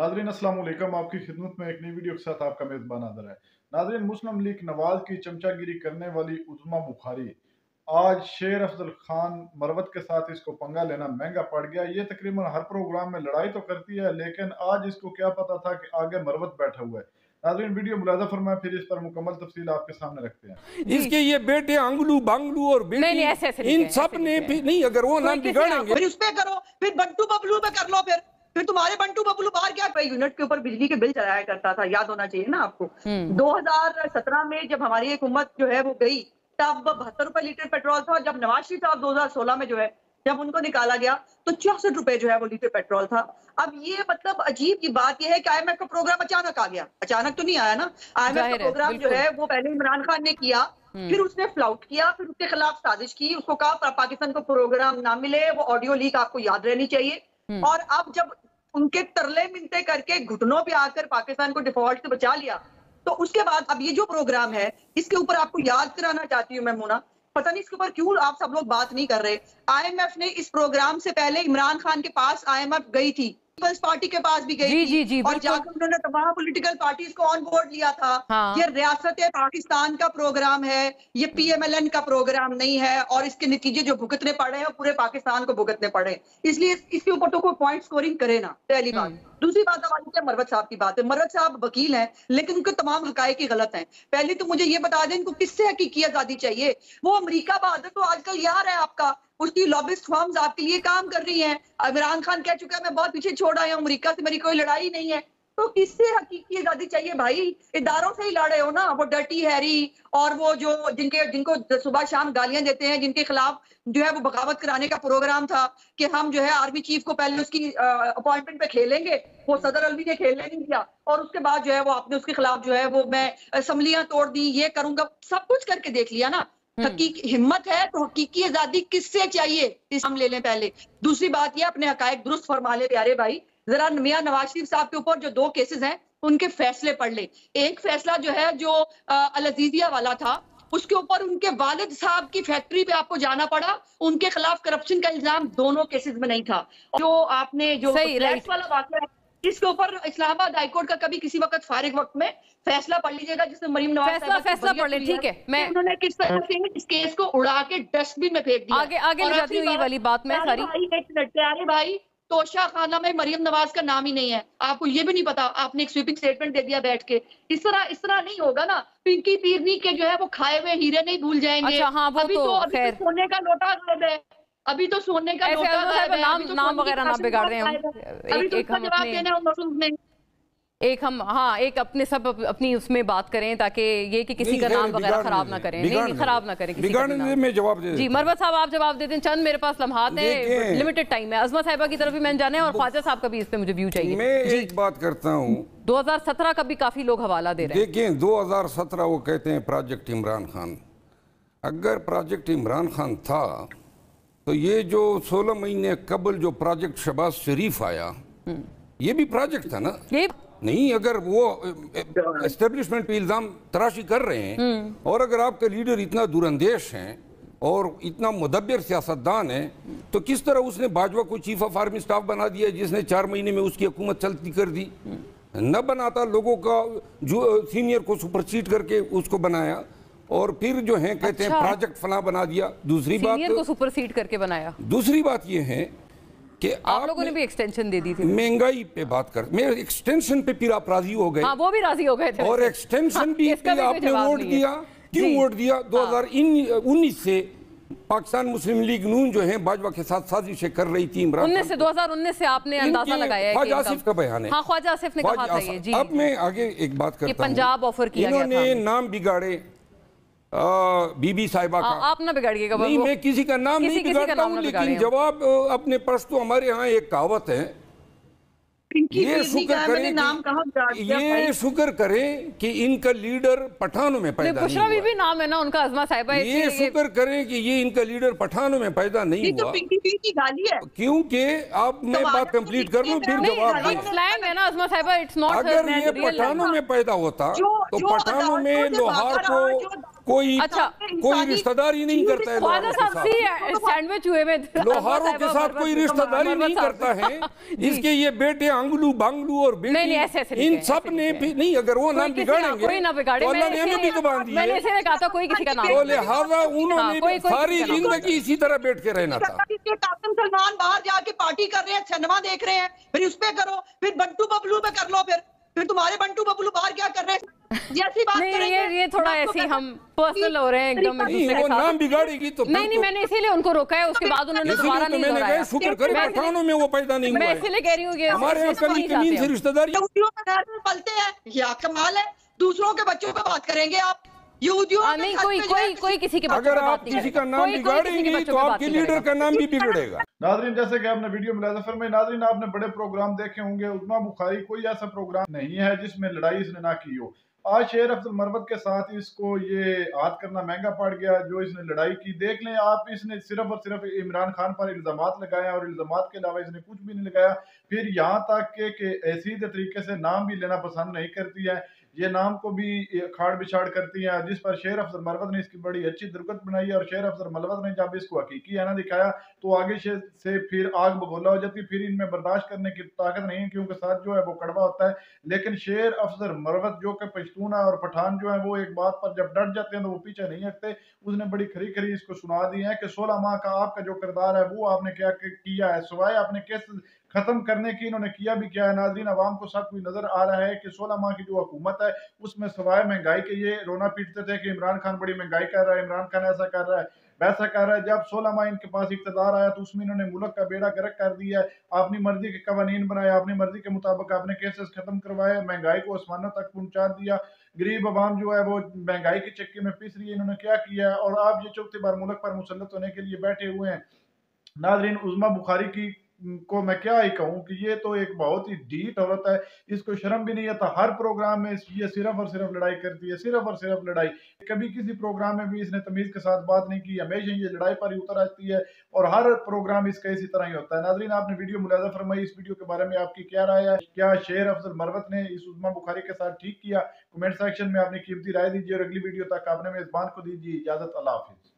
नाज़रीन अस्सलाम वालेकुम। आपकी खिदमत में एक नई वीडियो के साथ आपका मेज़बान हाज़िर है। नाज़रीन, मुस्लिम लीग नवाज की चमचागिरी करने वाली उज़्मा बुखारी आज शेर अफजल खान मरवत के साथ इसको पंगा लेना महंगा पड़ गया। ये तकरीबन हर प्रोग्राम में लड़ाई तो करती है, लेकिन आज इसको क्या पता था कि आगे मरवत बैठा हुआ है। नाज़रीन, वीडियो मुलाज़ा फरमाएं, फिर इस पर मुकम्मल तफसील आपके सामने रखते हैं। इसके ये बेटे अंगलू बांगलू और बेटी नहीं, ऐसे नहीं इन सब ने भी नहीं, अगर वो नाम बिगाड़ेंगे फिर उस पे करो, फिर बंटू बबलू पे कर लो। फिर तुम्हारे बंटू बबलू बाहर क्या यूनिट के ऊपर बिजली के बिल चलाया करता था, याद होना चाहिए ना आपको। 2017 में जब हमारी हुकूमत जो है वो गई, तब 72 रुपए लीटर पेट्रोल था। जब नवाज शरीफ साहब 2016 में जो है जब उनको निकाला गया तो 64 रुपए जो है वो लीटर पेट्रोल था। अब ये मतलब अजीब की बात यह है कि आईएमएफ का प्रोग्राम अचानक आ गया। अचानक तो नहीं आया ना, आईएमएफ का प्रोग्राम जो है वो पहले इमरान खान ने किया, फिर उसने फ्लाउट किया, फिर उसके खिलाफ साजिश की, उसको कहा पाकिस्तान को प्रोग्राम ना मिले। वो ऑडियो लीक आपको याद रहनी चाहिए। और अब जब उनके तरले मिनते करके घुटनों पे आकर पाकिस्तान को डिफॉल्ट से बचा लिया, तो उसके बाद अब ये जो प्रोग्राम है इसके ऊपर आपको याद कराना चाहती हूँ मैं मोना, पता नहीं इसके ऊपर क्यों आप सब लोग बात नहीं कर रहे। आईएमएफ ने इस प्रोग्राम से पहले इमरान खान के पास आईएमएफ गई थी, पीपल्स पार्टी के पास भी गई थी और जाकर उन्होंने तमाम पॉलिटिकल पार्टीज को ऑन बोर्ड लिया था। ये रियासत पाकिस्तान का प्रोग्राम है, ये पीएमएलएन का प्रोग्राम नहीं है, और इसके नतीजे जो भुगतने पड़े हैं पूरे पाकिस्तान को भुगतने पड़े। इसलिए इसके ऊपर तो कोई पॉइंट स्कोरिंग करे ना, पहली बात। दूसरी बात हमारी मरवत साहब की बात है। मरवत साहब वकील हैं, लेकिन उनके तमाम हकायक ही गलत हैं। पहले तो मुझे ये बता दें इनको किससे हकीकी आजादी चाहिए। वो अमेरिका बहादुर तो आजकल यार है आपका, उसकी लॉबिस्ट फर्म्स आपके लिए काम कर रही हैं। इमरान खान कह चुका है मैं बहुत पीछे छोड़ आया हूं, अमेरिका से मेरी कोई लड़ाई नहीं है। तो किससे हकीकी आजादी चाहिए भाई? इदारों से ही लड़े हो ना, वो डर्टी हैरी और वो जो जिनको सुबह शाम गालियां देते हैं, जिनके खिलाफ जो है वो बगावत कराने का प्रोग्राम था कि हम जो है आर्मी चीफ को पहले उसकी अपॉइंटमेंट पे खेलेंगे, वो सदर अलवी ने खेलने नहीं दिया, और उसके बाद जो है वो आपने उसके खिलाफ जो है वो मैं असम्बलियां तोड़ दी, ये करूंगा, सब कुछ करके देख लिया ना। हकीकी हिम्मत है तो हकीकी आजादी किससे चाहिए, इस हम ले लें पहले। दूसरी बात ये अपने हकायक दुरुस्त फरमा ले प्यारे भाई, जरा मियां नवाज शरीफ साहब के ऊपर जो 2 केसेस हैं उनके फैसले पढ़ ले। एक फैसला जो है जो अल अजीजिया वाला था, उसके ऊपर उनके वालिद साहब की फैक्ट्री पे आपको जाना पड़ा, उनके खिलाफ करप्शन का इल्जाम दोनों केसेस में नहीं था। जो आपने जो फ्लैट्स वाला वाकया है, इसके ऊपर इस्लामाबाद हाईकोर्ट का कभी किसी वक्त फारिग वक्त में फैसला पढ़ लीजिएगा, जिसमें मरीम नवाज फैसला पढ़ ले, ठीक है। मैं उन्होंने किस तरह से इस केस को उड़ा के डस्टबिन में फेंक दिया। आगे ले जाती हूँ ये वाली बात में सारी। प्यारे भाई, तोशा खाना में मरियम नवाज का नाम ही नहीं है, आपको ये भी नहीं पता, आपने एक स्वीपिंग स्टेटमेंट दे दिया बैठ के। इस तरह नहीं होगा ना। पिंकी पीरनी के जो है वो खाए हुए हीरे नहीं भूल जाएंगे। अच्छा, हाँ, वो अभी तो सोने का लोटा गायब है, अभी तो सोने का लोटा गायब है। नाम वगैरह ना बिगाड़ रहे हम, एक हम हाँ एक अपने सब अपनी उसमें बात करें, ताकि ये कि किसी का नाम वगैरह खराब ना करें। नहीं, खराब ना करें किसी का नाम। मैं जवाब दे जी मरवत साहब आप जवाब दे दें, चंद मेरे पास लम्हात है, लिमिटेड टाइम है। अजमा साहिबा की तरफ भी मैंने जाना है और ख्वाजा साहब का भी इस पे मुझे व्यू चाहिए। मैं एक बात करता हूँ, 2017 का भी काफी लोग हवाला दे रहे हैं। देखें 2017 वो कहते हैं प्रोजेक्ट इमरान खान। अगर प्रोजेक्ट इमरान खान था तो ये जो 16 महीने कबल जो प्रोजेक्ट शहबाज शरीफ आया, ये भी प्रोजेक्ट था ना। नहीं, अगर वो एस्टेब्लिशमेंट पे इल्जाम तराशी कर रहे हैं और अगर आपके लीडर इतना दूरंदेश हैं और इतना मुदब्बिर सियासतदान है, तो किस तरह उसने बाजवा को चीफ ऑफ आर्मी स्टाफ बना दिया, जिसने 4 महीने में उसकी हुकूमत चलती कर दी। न बनाता, लोगों का जो सीनियर को सुपरसीड करके उसको बनाया, और फिर जो है कहते हैं प्रोजेक्ट फला बना दिया। दूसरी बात को सुपरसीड करके बनाया। दूसरी बात ये है कि आप लोगों ने भी एक्सटेंशन दे दी थी। महंगाई पे बात कर, मैं एक्सटेंशन पे फिर आप राजी हो गए। हाँ, वो भी राजी हो गए थे। और एक्सटेंशन भी आपने वोट दिया। क्यों वोट दिया? 2019 से पाकिस्तान मुस्लिम लीग नून जो है बाजवा के साथ साजिशें कर रही थी। 2019 से आपने अंदाजा लगाया है। ख्वाजा आसिफ का बयान है। हाँ, ख्वाजा आसिफ ने कहा था ये। जी, अब मैं आगे एक बात करता हूं, पंजाब ऑफर किया गया था। इन्होंने नाम बिगाड़े बीबी साहिबा का। आप ना बिगाड़िएगा। नहीं, मैं किसी का नाम नहीं बिगाड़ता हूँ, लेकिन जवाब अपने पश्तो हमारे यहाँ एक कहावत है, ये शुक्र करें कि इनका लीडर पठानों में पैदा नहीं हुआ। भी नाम है ना उनका, अजमा साहिबा। ये शुक्र करें कि ये इनका लीडर पठानों में पैदा नहीं हुआ, क्योंकि आप मैं बात कंप्लीट कर लूं फिर जवाब है ना अजमा साहिबा। इट्स नॉट, अगर ये पठानों में पैदा होता तो पठानों में लोहार को कोई अच्छा, कोई रिश्तेदारी नहीं करता है ख्वाजा लोहारों साहब के सी साथ। सैंडविच हुए में लोहारों के साथ कोई रिश्तेदारी नहीं करता है। इसके ये बेटे अंगलू बांगलू और बेटी नहीं, ऐसे नहीं इन कहे, सब ने नहीं, अगर वो नाम बिगाड़ेंगे कोई ना बिगाड़े, तो अल्लाह ने हमें भी दबान दी मैंने है। इसीलिए कहा था कोई किसी का नाम तो लिहाजा उन्होंने कोई सारी जिंदगी इसी तरह बैठ के रहना था। कासिम सलमान बाहर जाके पार्टी कर रहे हैं, सिनेमा देख रहे हैं, फिर उस पे करो, फिर बंटू बबलू पे कर लो, फिर तुम्हारे बंटू बबलू बाहर क्या कर रहे हैं, जैसी बात नहीं, करेंगे। ये थोड़ा ऐसे हम पर्सनल हो रहे हैं एकदम एक दूसरे के वो साथ। नाम बिगाड़ेगी तो नहीं, मैंने इसीलिए उनको रोका है, उसके बाद उन्होंने दोबारा नहीं दोहराया। शुक्र करे पठानों में वो पैदा नहीं हुआ मैं है। इसीलिए कह रही हूँ कि हमारे यहाँ कमी कमीन से रिश्तेदारी यहूदियों के घर में पलते हैं, या कमाल है, दूसरों के बच्चों पे बात करेंगे आप। यहूदियों के नहीं, घर कोई पे जो है, कोई किसी के बच्चों अगर पे आप बात नहीं किसी करेगा। का नाम कोई किसी के बिगाड़ेंगे बच्चों तो पे बात आपके नहीं लीडर करेगा। का नाम भी बिगड़ेगा। नाजरीन, जैसे कि आपने वीडियो मुलाजा फरमाई, नाजरीन आपने बड़े प्रोग्राम देखे होंगे, उस्मा बुखारी कोई ऐसा प्रोग्राम नहीं है जिसमें लड़ाई इसने ना की हो। आज शेर अफजल मरवत के साथ इसको ये हाथ करना महंगा पड़ गया, जो इसने लड़ाई की। देख लें आप, इसने सिर्फ और सिर्फ इमरान खान पर इल्जामात लगाए और इल्जामात के अलावा इसने कुछ भी नहीं लगाया। फिर यहाँ तक के सीधे तरीके से नाम भी लेना पसंद नहीं करती है, ये नाम को भी खाड़ बिछाड़ करती है, जिस पर शेर अफजल मरवत ने इसकी बड़ी अच्छी दुर्गत बनाई है। और शेर अफजल मरवत ने जब इसको हकीकी आना दिखाया तो आगे से फिर आग बगोला हो जाती, फिर इनमें बर्दाश्त करने की ताकत नहीं है, क्योंकि साथ जो है वो कड़वा होता है। लेकिन शेर अफजल मरवत जो कि पश्तून है और पठान जो है वो एक बात पर जब डट जाते हैं तो वो पीछे नहीं हटते। उसने बड़ी खरी खरी इसको सुना दी है कि 16 माह का आपका जो किरदार है वो आपने क्या किया है, सिवाय आपने केस खत्म करने की इन्होंने किया भी क्या है। नाजरीन, अवाम को सब कुछ नजर आ रहा है कि 16 माह की जो हुकूमत है उसमें सिवाय महंगाई के ये रोना पीटते थे कि इमरान खान बड़ी महंगाई कर रहा है, इमरान खान ऐसा कर रहा है, वैसा कर रहा है। जब 16 माह इनके पास इक़्तिदार आया तो उसमें इन्होंने मुल्क का बेड़ा गर्क कर दिया है। अपनी मर्जी के कवानीन बनाए, अपनी मर्जी के मुताबिक आपने केसेस खत्म करवाए, महंगाई को आसमानों तक पहुंचा दिया। गरीब आवाम जो है वो महंगाई की चक्की में पिस रही है। इन्होंने क्या किया है, और आप ये चौथी बार मुल्क पर मुसल्लत होने के लिए बैठे हुए हैं। नाजरीन, उस्मा बुखारी की को मैं क्या ही कहूँ कि ये तो एक बहुत ही ढीठ औरत है, इसको शर्म भी नहीं आता। हर प्रोग्राम में ये सिर्फ और सिर्फ लड़ाई करती है, सिर्फ और सिर्फ लड़ाई। कभी किसी प्रोग्राम में भी इसने तमीज के साथ बात नहीं की, हमेशा ये लड़ाई पर ही उतर आती है और हर प्रोग्राम इसका इसी तरह ही होता है। नाजरीन, आपने वीडियो मुलाजा फरमाई, इस वीडियो के बारे में आपकी क्या राय है? क्या शेर अफजल मरवत ने इस उस्मा बुखारी के साथ ठीक किया? कमेंट सेक्शन में अपनी कीमती राय दीजिए और अगली वीडियो तक आपने मेजबान को दीजिए इजाजत। अल्लाह हाफिज।